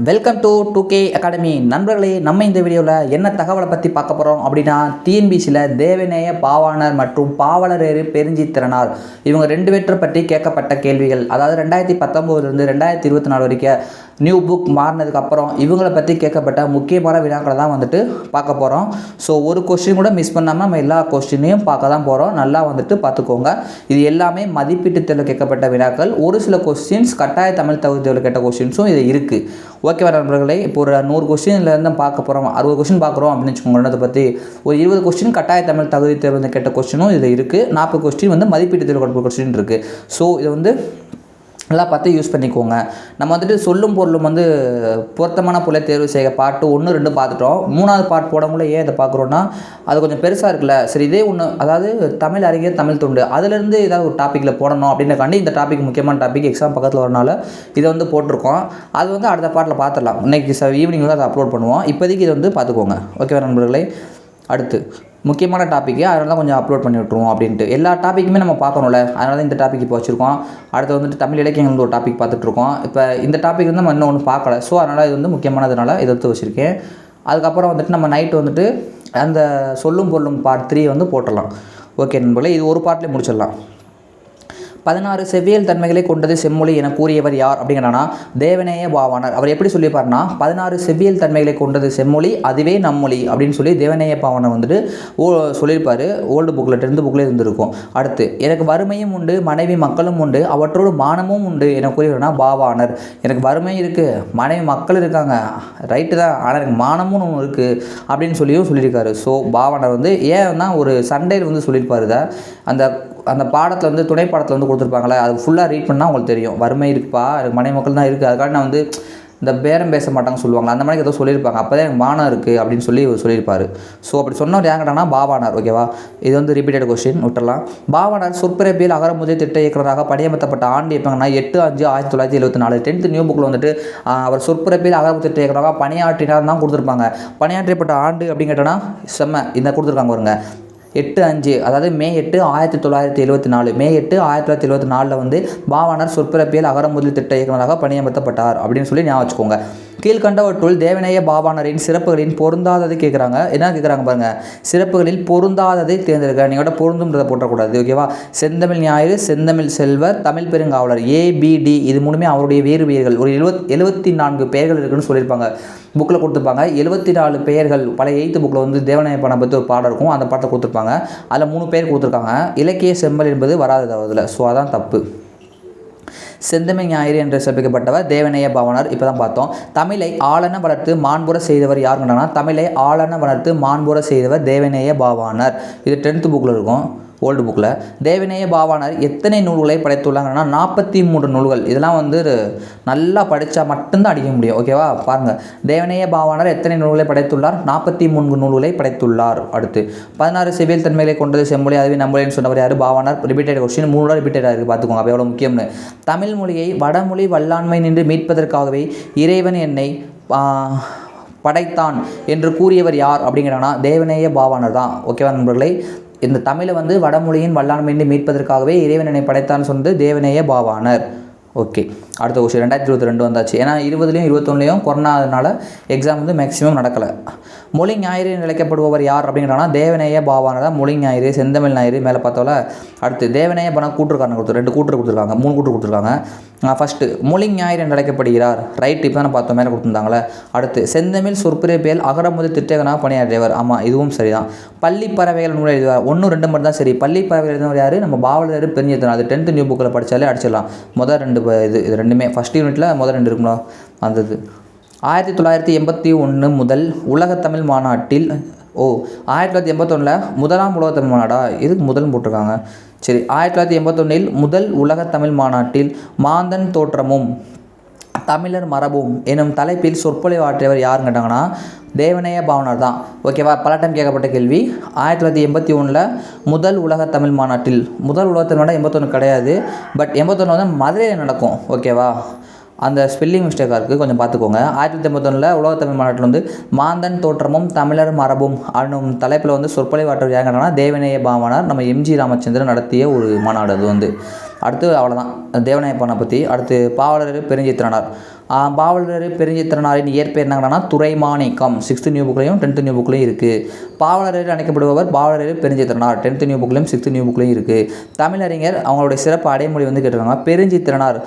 Welcome to 2K academy நண்பர்களே. நம்ம இந்த வீடியோவில் என்ன தகவலை பற்றி பார்க்க போகிறோம் அப்படின்னா, டிஎன்பிசியில் தேவநேய பாவாணர் மற்றும் பாவலரேறு பெருஞ்சித்திரனார் இவங்க 2 பேற்றை பற்றி கேட்கப்பட்ட கேள்விகள். அதாவது 2019 2024 வரைக்கும் நியூ புக் மாறினதுக்கப்புறம் இவங்களை பற்றி கேட்கப்பட்ட முக்கியமான வினாக்களை தான் பார்க்க போகிறோம். ஸோ ஒரு கொஸ்டின் கூட மிஸ் பண்ணாமல் நம்ம எல்லா கொஸ்டினையும் பார்க்க தான் போகிறோம். நல்லா பார்த்துக்கோங்க. இது எல்லாமே மதிப்பீட்டு தேர்வில் கேட்கப்பட்ட வினாக்கள். ஒரு சில கொஸ்டின்ஸ் கட்டாய தமிழ் தகுதி தேர்வில் கேட்ட கொஸ்டின்ஸும் இது இருக்குது. ஓகேவா நண்பர்களே? இப்போ ஒரு 100 கொஸ்டின்லேருந்து பார்க்க போகிறோம், 60 கொஸ்டின் பார்க்குறோம் அப்படின்னு வச்சுக்கோங்க. அதை பற்றி ஒரு 20 கொஸ்டின் கட்டாய தமிழ் தகுதி தேர்வு கேட்ட கொஸ்டினும் இதில் இருக்குது. 40 கொஸ்டின் மதிப்பீட்டு தேர்வு கொடுத்த கொஸ்டின் இருக்குது. ஸோ இது நல்லா பார்த்து யூஸ் பண்ணிக்கோங்க. நம்ம சொல்லும் பொருளும் பொருத்தமான பொருளை தேர்வு செய்ய பார்ட் 1, 2 பார்த்துட்டோம். 3வது பார்ட் போடக்குள்ள ஏன் இதை பார்க்குறோன்னா, அது கொஞ்சம் பெருசாக இருக்குல்ல. சரி, இதே ஒன்று, அதாவது தமிழ் அறிஞர் தமிழ் தொண்டு, அதுலேருந்து ஏதாவது ஒரு டாப்பிக்கில் போடணும் அப்படின்றக்காண்டி இந்த டாபிக் முக்கியமான டாபிக் எக்ஸாம் பக்கத்தில் வரனால இதை போட்டிருக்கோம். அது அடுத்த பார்ட்டில் பார்த்துடலாம். இன்றைக்கி ஈவினிங் அதை அப்லோட் பண்ணுவோம். இப்போதைக்கு இதை பார்த்துக்கோங்க. ஓகேவா நண்பர்களே? அடுத்து முக்கியமான டாப்பிக்கு, அதனால தான் கொஞ்சம் அப்லோட் பண்ணி விட்ருவோம் அப்படின்ட்டு. எல்லா டாப்பிக்குமே நம்ம பார்க்கணும்ல, அதனால தான் இந்த டாபிக் இப்போ வச்சுருக்கோம். அடுத்து தமிழ் இலக்கியங்கள் ஒரு டாபிக் பார்த்துட்ருக்கோம். இப்போ இந்த டாபிக் நம்ம இன்னும் ஒன்று பார்க்கல. ஸோ அதனால் இது முக்கியமானதுனால இதை வச்சுருக்கேன். அதுக்கப்புறம் நம்ம நைட்டு அந்த சொல்லும் பொருளும் பார்ட் 3 போட்டலாம். ஓகே நண்பர்களே, இது ஒரு பார்ட்லேயே முடிச்சிடலாம். 16 செவ்வியல் தன்மைகளை கொண்டது செம்மொழி என கூறியவர் யார் அப்படிங்கிறானா, தேவநேய பாவாணர். அவர் எப்படி சொல்லியிருப்பார்னா, 16 செவ்வியல் தன்மைகளை கொண்டது செம்மொழி, அதுவே நம்மொழி அப்படின்னு சொல்லி தேவநேய பாவாணர் சொல்லியிருப்பார். ஓல்டு புக்கில் 10th புக்கில் இருந்திருக்கும். அடுத்து, எனக்கு வறுமையும் உண்டு, மனைவி மக்களும் உண்டு, அவற்றோடு மானமும் உண்டு என கூறியவர்னா பாவாணர். எனக்கு வறுமை இருக்குது, மனைவி மக்கள் இருக்காங்க, ரைட்டு தான், ஆனால் எனக்கு மானமும் ஒன்று இருக்குது அப்படின்னு சொல்லியிருக்காரு. ஸோ பாவாணர் ஏன்னா ஒரு சண்டையில் சொல்லியிருப்பார். அந்த பாடத்தில் துணை பாடத்தில் கொடுத்துருப்பாங்களே, அது ஃபுல்லாக ரீட் பண்ணால் உங்களுக்கு தெரியும். வறுமை இருக்குப்பா, எனக்கு மனைவி மக்கள் தான் இருக்குது, அதுக்காக நான் இந்த பேரம் பேச மாட்டாங்க சொல்லுவாங்களா, அந்த மாதிரி ஏதோ சொல்லியிருப்பாங்க. அப்போ தான் எனக்கு மானம் இருக்குது அப்படின்னு சொல்லியிருப்பார். ஸோ அப்படி சொன்னவர் யாங்கடானா பாவாணர். ஓகேவா? இது ரிப்பீட்டட் கொஸ்டின், விட்டுறலாம். பாவாணர் சொற்பிறப்பியல் அகரமுதல் திட்ட இயக்குநராக பணியமர்த்தப்பட்ட ஆண்டு எப்போங்கன்னா 8/5/1974. 10th நியூ புக்கில் அவர் சொற்பிறப்பியல் அகரமுதல் திட்ட இயக்குநராக பணியாற்றினார் தான் கொடுத்துருப்பாங்க. பணியாற்றப்பட்ட ஆண்டு அப்படின்னு கேட்டோன்னா செம்ம இந்த கொடுத்துருக்காங்க பாருங்க, 8/5, அதாவது May 8, 1974. May 8, 1974 பாவாணர் சொற்பிறப்பியல் அகரமுதல் திட்ட இயக்குநராக பணியமர்த்தப்பட்டார் அப்படின்னு சொல்லி ஞாபகம் வச்சுக்கோங்க. கீழ்கண்டவற்றுள் தேவநேய பாவாணரின் சிறப்புகளின் பொருந்தாததை கேட்குறாங்க. என்ன கேட்குறாங்க பாருங்கள், சிறப்புகளில் பொருந்தாததை தேர்ந்தெடுக்க. நீங்களோட பொருந்தும்ன்றதை போட்டக்கூடாது. ஓகேவா? செந்தமிழ் ஞாயிறு, செந்தமிழ் செல்வர், தமிழ் பெருங்காவலர், ABD இது மூணுமே அவருடைய வேறு பெயர்கள். ஒரு 74 பெயர்கள் இருக்குன்னு சொல்லியிருப்பாங்க. புக்கில் கொடுத்துருப்பாங்க. 74 பெயர்கள். பழைய 8th புக்கில் தேவநேய பாடம் பற்றி ஒரு பாடம் இருக்கும், அந்த பாட்டை கொடுத்துருப்பாங்க. அதில் 3 பேர் கொடுத்துருக்காங்க. இலக்கிய செம்மல் என்பது வராது அதில். ஸோ அதான் தப்பு. செந்தமிழ் ஞாயிறு என்று சிறப்பிக்கப்பட்டவர் தேவநேய பாவாணர். இப்போ தான் பார்த்தோம். தமிழை ஆளன வளர்த்து மாண்புற செய்தவர் யாருன்னா, தமிழை ஆளன வளர்த்து மாண்புற செய்தவர் தேவநேய பாவாணர். இது 10th புக்கில் இருக்கும், ஓல்டு புக்கில். தேவநேய பாவாணர் எத்தனை நூல்களை படைத்துள்ளாங்கன்னா 43 நூல்கள். இதெல்லாம் நல்லா படித்தா மட்டும்தான் அடிக்க முடியும். ஓகேவா? பாருங்கள், தேவநேய பாவாணர் எத்தனை நூல்களை படைத்துள்ளார்? 43 நூல்களை படைத்துள்ளார். அடுத்து, 16 செவ்வியல் தன்மைகளை கொண்டது செம்மொழி, அதுவே நம்மொழின்னு சொன்னவர் யார்? பாவாணர். ரிப்பீட்டட் கொஸ்டின், 3 ரிப்பீட்டடாக இருக்குது. பார்த்துக்கோங்க அப்போ எவ்வளோ முக்கியம்னு. தமிழ் மொழியை வடமொழி வல்லாண்மை நின்று மீட்பதற்காகவே இறைவன் என்னை படைத்தான் என்று கூறியவர் யார் அப்படிங்கிறானா, தேவநேய பாவாணர் தான். ஓகேவா நண்பர்களே? இந்த தமிழை வடமொழியின் வல்லாண்மையின்றி மீட்பதற்காகவே இறைவன் என்னை படைத்தான்னு சொன்னது தேவநேய பாவாணர். ஓகே, அடுத்த கொஸ்டின் 2022 வந்தாச்சு. ஏன்னா 20லையும் 21லையும் கொரோனானால எக்ஸாம் மேக்ஸிமம் நடக்கலை. மொழி ஞாயிறு நிலைக்கப்படுபவர் யார் அப்படிங்கிறானா, தேவநேய பாவாணர் தான் மொழி ஞாயிறு, செந்தமிழ் ஞாயிறு மேலே பார்த்தோம்ல. அடுத்து, தேவநேய பாவாணர் கூற்றுக்காரன் 2 கூற்று கொடுத்துருக்காங்க, 3 கூற்று கொடுத்துருக்காங்க. ஃபஸ்ட்டு, மொழி ஞாயிறு என்று அழைக்கப்படுகிறார். ரைட், இப்போ தான் பார்த்தோம், மேலே கொடுத்துருந்தாங்களே. அடுத்து, செந்தமிழ் சொற்பிறப்பியல் அகரமுதல் திட்டகனாக பணியாற்றியவர். ஆமாம், இதுவும் சரிதான். பள்ளி பறவைகள் நூல் எழுதுவார். 1, 2 மட்டும் தான் சரி. பள்ளி பறவைகள் எழுதினவர் யார்? நம்ம பாவலரேறு பெருஞ்சித்திரனார். அது 10th நியூ புக்கில் படித்தாலே அடிச்சிடலாம். முதல் 2 இது ரெண்டுமே ஃபஸ்ட் யூனிட்டில் முதல் 2 இருக்குங்களா வந்தது. 1981 முதல் உலகத்தமிழ் மாநாட்டில் 1981 முதலாம் உலகத்தமிழ் மாநாடா? இதுக்கு முதல் போட்டிருக்காங்க. சரி, 1981 முதல் உலகத்தமிழ் மாநாட்டில் மாந்தன் தோற்றமும் தமிழர் மரபும் எனும் தலைப்பில் சொற்பொழிவு ஆற்றியவர் யாருன்னு கேட்டாங்கன்னா, தேவநேய பாவாணர் தான். ஓகேவா? பல டைம் கேட்கப்பட்ட கேள்வி. 1981 முதல் உலக தமிழ் மாநாட்டில், முதல் உலகத்தமிழ் மாநாடு 81 கிடையாது, பட் 81 மதுரையில் நடக்கும். ஓகேவா? அந்த ஸ்பெல்லிங் மிஸ்டேக்காக இருக்குது, கொஞ்சம் பார்த்துக்கோங்க. 1981 உலகத்தமிழ் மாநாட்டில் மாந்தன் தோற்றமும் தமிழர் மரபும் என்னும் தலைப்பில் சொற்பொழிவு ஆற்றவர் யாருன்னா தேவநேய பாவாணர். நம்ம MG ராமச்சந்திரன் நடத்திய ஒரு மாநாடு அது. அடுத்து அவ்வளோதான் தேவநாய பாவாணரை பற்றி. அடுத்து பாவலரேறு பெருஞ்சித்திரனார். பாவலரேறு பெருஞ்சித்திரனாரின் இயற்பெயர் என்னங்கன்னா Duraimanickam. 6th new புக்லையும் 10th new புக்லையும் இருக்குது. பாவலரேறு அழைக்கப்படுபவர் பாவலரேறு பெருஞ்சித்திரனார். 10th நியூ புக்லையும் 6th நியூ புக்லையும் இருக்குது. தமிழறிஞர் அவங்களுடைய சிறப்பு அடைமொழி வந்து கேட்டிருக்காங்க பெருஞ்சித்திரனார்.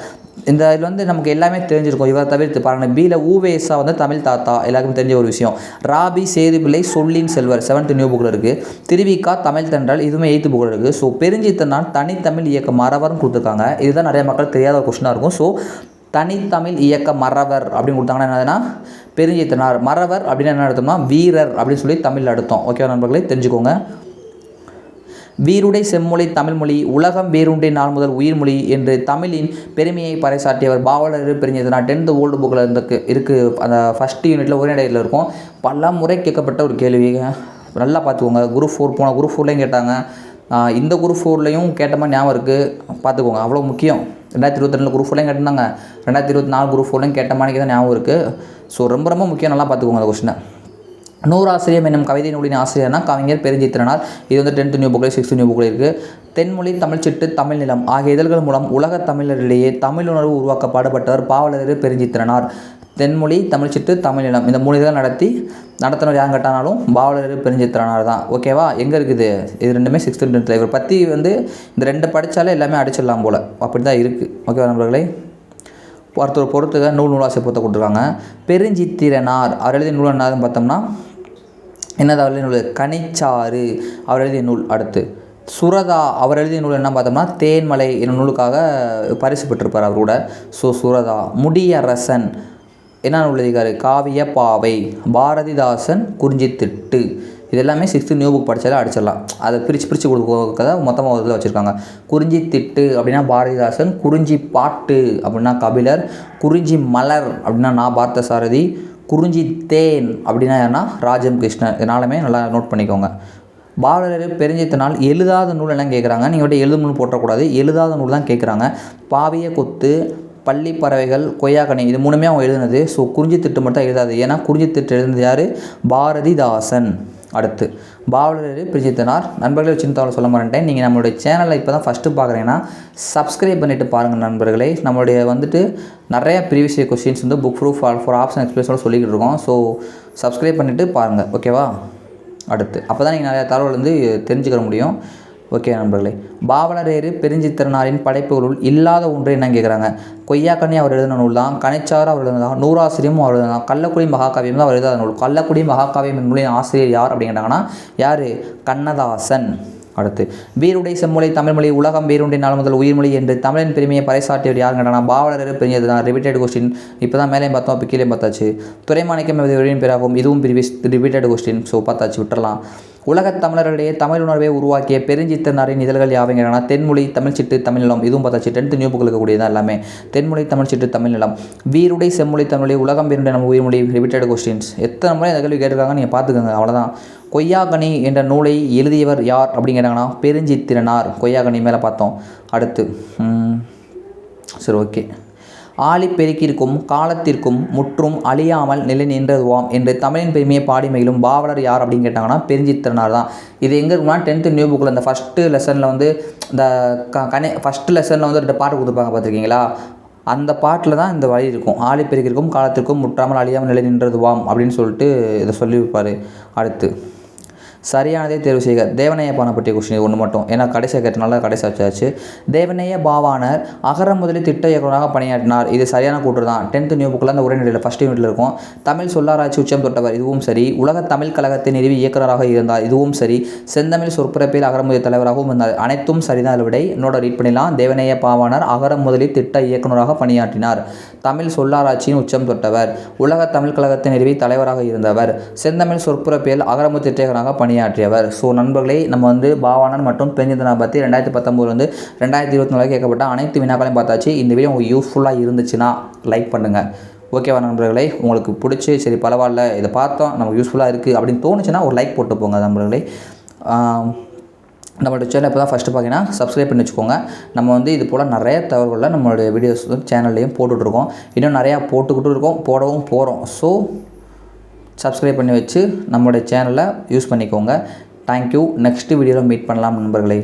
இந்த இதில் வந்து நமக்கு எல்லாமே தெரிஞ்சிருக்கும். இவரை தவிர்த்து பாருங்கள், பியில் ஊவேசா வந்து தமிழ் தாத்தா, எல்லாருக்கும் தெரிஞ்ச ஒரு விஷயம். ராபி சேதுபிள்ளை சொல்லின் செல்வர் 7th நியூ புக்கில் இருக்குது. திருவிக்கா தமிழ் தென்றல் இதுவுமே 8th புக்கில் இருக்குது. ஸோ பெருஞ்சித்திரனார் தனித்தமிழ் இயக்க மறவர்னு கொடுத்துருக்காங்க. இதுதான் நிறைய மக்கள் தெரியாத ஒரு கொஸ்டினாக இருக்கும். ஸோ தனித்தமிழ் இயக்க மறவர் அப்படின்னு கொடுத்தாங்கன்னா என்னதுன்னா பெருஞ்சித்திரனார். மறவர் அப்படின்னு என்ன அர்த்தம்னா வீரர் அப்படின்னு சொல்லி தமிழ் அர்த்தம். ஓகேவா நண்பர்களே, தெரிஞ்சுக்கோங்க. வீருடை செம்மொழி தமிழ்மொழி உலகம் வேறுண்டை நாள் முதல் உயிர்மொழி என்று தமிழின் பெருமையை பறைசாற்றியவர் பாவலரேறு பெருஞ்சித்திரனார். 10th ஓல்டு புக்கில் இருக்குது. அந்த ஃபஸ்ட் யூனிட்டில் உரைநடையில் இருக்கும். பல முறை கேட்கப்பட்ட ஒரு கேள்வி, நல்லா பார்த்துக்கோங்க. குரூப் 4 போன குரூப் 4லையும் கேட்டாங்க, இந்த குரூப் 4லையும் கேட்ட மாதிரி ஞாபகம் இருக்குது, பார்த்துக்கோங்க. அவ்வளோ முக்கியம். 2022 குரூப் 4லையும் கேட்டிருந்தாங்க, 2024 குரூப் 4லையும் கேட்ட மாதிரி தான் ஞாபகம் இருக்குது. ஸோ ரொம்ப ரொம்ப முக்கியம், நல்லா பார்த்துக்கோங்க அந்த கொஸ்டினை. நூறாசிரியம் என்னும் கவிதை நூலின் ஆசிரியர்னா கவிஞர் பெருஞ்சித்திரனார். இது வந்து 10th நியூ புக்கில் 6th நியூ புக்கில் இருக்குது. தென்மொழி தமிழ்ச்சிட்டு தமிழ் நிலம் ஆகிய இதழ்கள் மூலம் உலக தமிழரிடையே தமிழுணர்வு உருவாக்க பாடுபட்டவர் பாவலரேறு பெருஞ்சித்திரனார். தென்மொழி தமிழ்ச்சிட்டு தமிழ் நிலம் இந்த 3 இதழ் நடத்தினவர் யாரும் கேட்டானாலும் பாவலரேறு பெருஞ்சித்திரனார் தான். ஓகேவா, எங்கே இருக்குது இது ரெண்டுமே 6th 10th. இவர் பற்றி வந்து இந்த 2 படித்தாலே எல்லாமே அடிச்சிடலாம் போல், அப்படி தான் இருக்குது. ஓகேவா நண்பர்களே, ஒருத்தர் பொறுத்துக்க நூலாசிரியர் பொறுத்த கொடுத்துருக்காங்க. பெருஞ்சித்திரனார் அவர் எழுதிய நூல் என்னதுன்னு பார்த்தோம்னா என்னது அவர் எழுதிய நூல் கனிச்சாறு அவர் எழுதிய நூல். அடுத்து சுரதா அவர் எழுதிய நூல் என்ன பார்த்தோம்னா தேன்மலை என்னும் நூலுக்காக பரிசு பெற்றிருப்பார் அவரோட. ஸோ சுரதா. முடியரசன் என்ன நூல் எழுதியிருக்காரு காவிய பாவை. பாரதிதாசன் குறிஞ்சித்திட்டு. இது எல்லாமே 6th நியூ புக் படித்தாலே அடிச்சிடலாம். அதை பிரித்து கொடுக்கறத மொத்தமாக ஒரு இதில் வச்சுருக்காங்க. குறிஞ்சித்திட்டு அப்படின்னா பாரதிதாசன், குறிஞ்சி பாட்டு அப்படின்னா கபிலர், குறிஞ்சி மலர் அப்படின்னா நான் பார்த்தசாரதி, குறிஞ்சி தேன் அப்படின்னா யாருன்னா ராஜம் கிருஷ்ணன். இதனாலுமே நல்லா நோட் பண்ணிக்கோங்க. பாவலரேறு பெருஞ்சித்திரனார் எழுதாத நூல் எல்லாம் கேட்குறாங்க. நீங்கள் விட எழுதும் நூல் போட்டக்கூடாது, எழுதாத நூல் தான் கேட்குறாங்க. பாவிய கொத்து, பள்ளி பறவைகள், கொய்யாக்கனி இது 3மே அவங்க எழுதுனது. ஸோ குறிஞ்சித்திட்டு மட்டும் எழுதாது, ஏன்னா குறிஞ்சித்திட்டு எழுதுனது யார் பாரதிதாசன். அடுத்து பாவலரேறு பெருஞ்சித்திரனார். நண்பர்களே சின்ன தகவல் சொல்ல மாட்டேன், நீங்கள் நம்மளுடைய சேனலை இப்போ தான் ஃபஸ்ட்டு பார்க்குறீங்கன்னா சப்ஸ்கிரைப் பண்ணிவிட்டு பாருங்கள் நண்பர்களே. நம்மளுடைய வந்துட்டு நிறைய ப்ரீவியஸ் இயர் கொஸ்டின்ஸ் வந்து புக் ப்ரூஃப் ஃபார் ஆப்ஷன் எக்ஸ்பிரஸோட சொல்லிக்கிட்டு இருக்கோம். ஸோ சப்ஸ்கிரைப் பண்ணிவிட்டு பாருங்கள், ஓகேவா. அடுத்து அப்போ தான் நீங்கள் நிறையா தகவல் வந்து தெரிஞ்சுக்கிற முடியும். ஓகே நண்பர்களே, பாவலரேறு பெருஞ்சித்திரனாரின் படைப்புகளுள் இல்லாத ஒன்று என்னன்னு கேட்குறாங்க. கொய்யாக்கனி அவர் எழுதின நூல் தான், கனிச்சாறு அவர் எழுதினதான், நூறாசிரியமும் அவர் எழுதினா, கள்ளக்குடி மகாகாவியம் தான் அவர் எழுதாத நூல். கள்ளக்குடி மகாகாவியம் நூலின் ஆசிரியர் யார் அப்படின்னு கேட்டாங்கன்னா யார் கண்ணதாசன். அடுத்து வீருடை செம்மொழி தமிழ்மொழி உலகம் வேறுண்டை நாள் முதல் உயிர்மொழி என்று தமிழின் பெருமையை பறைசாற்றியவர் யாருன்னு கேட்டாங்கன்னா பாவலரேறு பெருஞ்சித்திரனார். ரிப்பீட்டட் கொஸ்டின், இப்போ தான் மேலேயும் பார்த்தோம், இப்போ கீழே பார்த்தாச்சு. துரைமாணிக்கம் வெளியின் பேராகும், இதுவும் ப்ரீவியஸ் ரிப்பீட்டட் கொஸ்டின். ஸோ பார்த்தாச்சு, விட்டுறலாம். உலகத் தமிழர்களிடையே தமிழ் உணர்வை உருவாக்கிய பெருஞ்சித்திரனாரின் இதழ்கள் யாவைங்கன்னா தென்மொழி தமிழ்ச்சிட்டு தமிழ் நிலம் இதுவும் பார்த்தாச்சு. 10th நியூ புக்கில் இருக்கக்கூடியதான் எல்லாமே. தென்மொழி தமிழ்ச்சிட்டு தமிழ் நிலம், வீருடை செம்மொழி தமிழ் உலகம் வேறுண்டை நம்ம உயிர்மொழி ரிப்பீட்டட் கொஸ்டின்ஸ். எத்தனை முறை இந்த கேள்வி கேட்டிருக்காங்க நீங்கள் பார்த்துக்கோங்க, அவ்வளோதான். கொய்யாக்கனி என்ற நூலை எழுதியவர் யார் அப்படின்னு கேட்டாங்கன்னா பெருஞ்சித்திரனார். கொய்யாக்கனி மேலே பார்த்தோம். அடுத்து சரி, ஓகே. ஆழிப்பெருக்கிற்கும் காலத்திற்கும் முற்றும் அழியாமல் நிலை நின்றதுவாம் என்று தமிழின் பெருமையை பாடி மகிழும் பாவலர் யார் அப்படின்னு கேட்டாங்கன்னா பெருஞ்சித்திரனார் தான். இது எங்கே இருக்குன்னா 10th நியூ புக்கில் இந்த ஃபஸ்ட்டு லெசனில் வந்து இந்த ஃபஸ்ட்டு லெசனில் வந்து 2 பாட்டு கொடுத்துருப்பாங்க, பார்த்துருக்கீங்களா. அந்த பாட்டில் தான் இந்த வழி இருக்கும். ஆழிப்பெருக்கிற்கும் காலத்திற்கும் முற்றாமல் அழியாமல் நிலை நின்றதுவாம் அப்படின்னு சொல்லிட்டு இதை சொல்லியிருப்பார். அடுத்து சரியானதே தேர்வு செய்க. தேவநேய பாவாணர் பற்றிய கொஸ்டின் ஒன்று மட்டும், ஏன்னா கடைசியாக கேட்டனால கடைசி வச்சாச்சு. தேவநேய பாவாணர் அகர முதலில் திட்ட இயக்குநராக பணியாற்றினார். இது சரியான கூற்று தான். 10th நியூ புக்கில் அந்த உரைநடையில் ஃபஸ்ட் யூனிட்டில் இருக்கும். தமிழ் சொல்லாராய்ச்சி உச்சம் தொட்டவர், இதுவும் சரி. உலக தமிழ் கழகத்தை நிறுவி இயக்குநராக இருந்தார், இதுவும் சரி. செந்தமிழ் சொற்பிறப்பில் அகர முதலில் தலைவராகவும் இருந்தார், அனைத்தும் சரிதான். அதை விட இன்னோட ரீட் பண்ணிடலாம். தேவநேய பாவாணர் அகர முதலில் திட்ட இயக்குநராக பணியாற்றினார். தமிழ் சொல்லாராய்ச்சியின் உச்சம் தொட்டவர், உலக தமிழ் கழகத்தை நிறுவி தலைவராக இருந்தவர், செந்தமிழ் சொற்பிறப்பில் அகரமுதலி திட்ட இயக்குநராக பணியாற்றியவர். ஸோ நண்பர்களே, நம்ம வந்து பாவாணர் மற்றும் பெருஞ்சித்திரனார் பற்றி 2019 2024 கேட்கப்பட்ட அனைத்து வினாக்களையும் பார்த்தாச்சு. இந்த வீடியோ உங்களுக்கு யூஸ்ஃபுல்லாக இருந்துச்சுன்னா லைக் பண்ணுங்கள், ஓகேவா நண்பர்களே. உங்களுக்கு பிடிச்சி சரி பரவாயில்ல இதை பார்த்தோம் நமக்கு யூஸ்ஃபுல்லாக இருக்குது அப்படின்னு தோணுச்சுன்னா ஒரு லைக் போட்டு போங்க நண்பர்களே. நம்மளோட சேனல் இப்போ தான் ஃபஸ்ட்டு பார்த்தீங்கன்னா சப்ஸ்கிரைப் பண்ணி வச்சுக்கோங்க. நம்ம வந்து இது போல் நிறைய தகவல்களில் நம்மளுடைய வீடியோஸ் சேனல்லையும் போட்டுட்ருக்கோம், இன்னும் நிறையா போட்டுக்கிட்டு இருக்கோம், போடவும் போகிறோம். ஸோ சப்ஸ்கிரைப் பண்ணி வச்சு நம்மளுடைய சேனலை யூஸ் பண்ணிக்கோங்க. தேங்க்யூ. நெக்ஸ்ட் வீடியோவில் மீட் பண்ணலாம் நண்பர்களே.